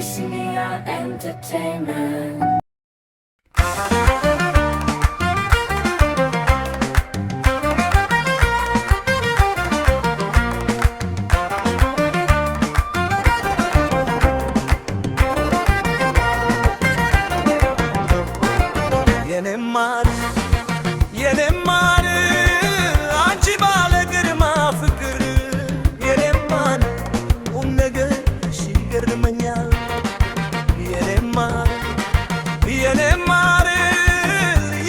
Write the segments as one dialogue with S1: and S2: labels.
S1: Abyssinia Entertainment.
S2: የኔማር አንቺ ባለ ግርማ ፍቅር የኔማር ቁም ነገርሽ ይገርመኛል።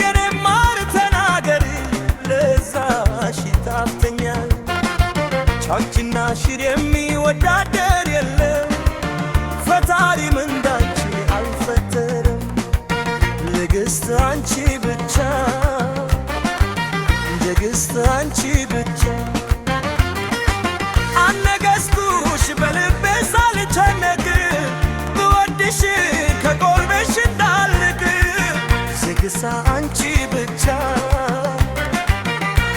S2: የኔማር ተናገሪ ለዛሽ ይጣፍተኛል። ቻንቺና ሽር የሚወዳደር የለም ፈጣሪም እንዳንቺ አልፈጠረም። ንግሥት አንቺ ብቻ ንግሥት አንቺ ብቻ አነገሥኩሽ በልቤ ሳልጨነቅ ብወድሽ ከቆርቤሽ እንዳልርቅ ዝግሳ አንቺ ብቻ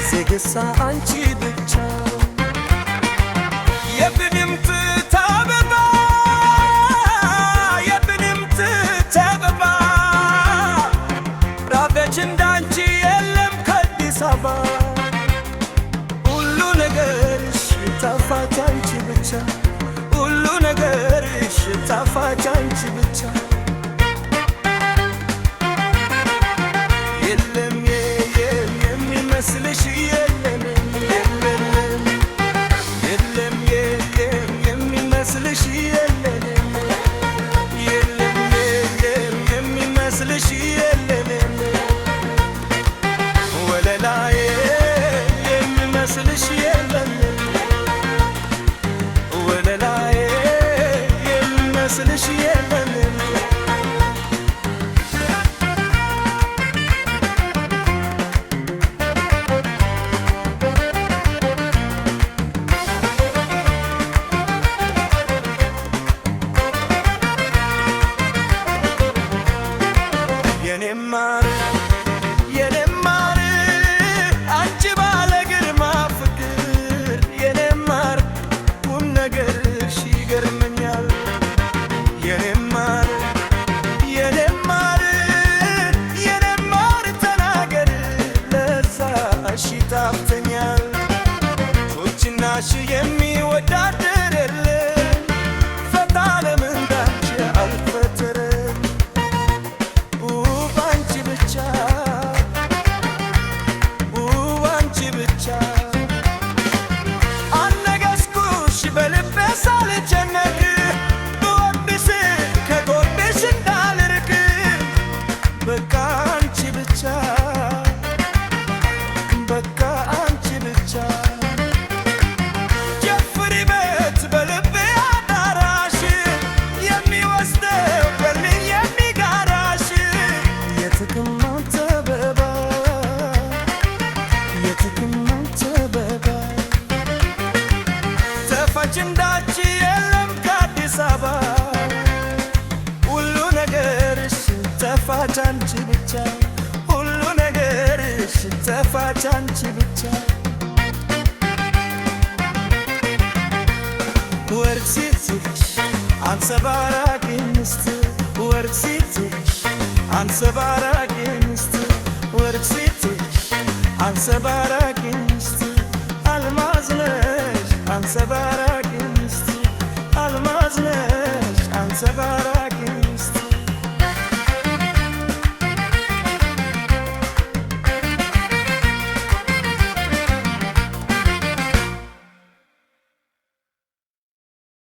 S2: ዝግሳ አንቺ ብቻ የብንምት ተበባ የብንምት ተበባ ራበች እንዳንቺ የለም ከአዲስ አበባ ሁሉ ነገርሽ ጣፋጭ አንቺ ብቻ ሁሉ ነገርሽ ጣፋጭ አንቺ ብቻ የለም የሚመስልሽ የለም የለም የሚመስልሽ የለም የሚመስልሽ የለም ወለላዬ የሚመስልሽ የለም ወለላዬ የሚመስልሽ የለም የኔማር አንቺ ባለ ግርማ ፍቅር የኔማር ቁም ነገርሽ ይገርመኛል። የኔማር ተናገር ለዛሽ ይጣፍተኛል። ሶችናሽ የሚወዳደር የለም ፈጣሪም እንዳንቺ አልፈጠረም። ውብ አንቺ ብቻ ውብ አንቺ ብቻ አነገሥኩሽ በልቤ ሳልጨነቅ ብወድሽ ከጎንሽ እንዳልርቅ በቃ አንቺ ብቻ በቃ አንቺ ብቻ ጨፍሪ ቤት በልቤ አዳራሽ የሚወስደው በልኝ የሚጋራሽ የትክማን ተበባ የትክማን ተበባ ተፋች እንዳንቺ የለም ከአዲስ አበባ ሁሉ ነገርሽ ተፋች አንቺ ብቻ ሁሉ ነገርሽ ተፋች አንቺ ብቻ ወርቅ ሲትሽ አንጸባራቂ ምስት ወርቅ ሲትሽ አንጸባራቂ ምስት ወርቅ ሲትሽ አንጸባራቂ ምስት አልማዝ ነሽ አንጸባራቂ ምስት አልማዝ ነሽ አንጸባራቂ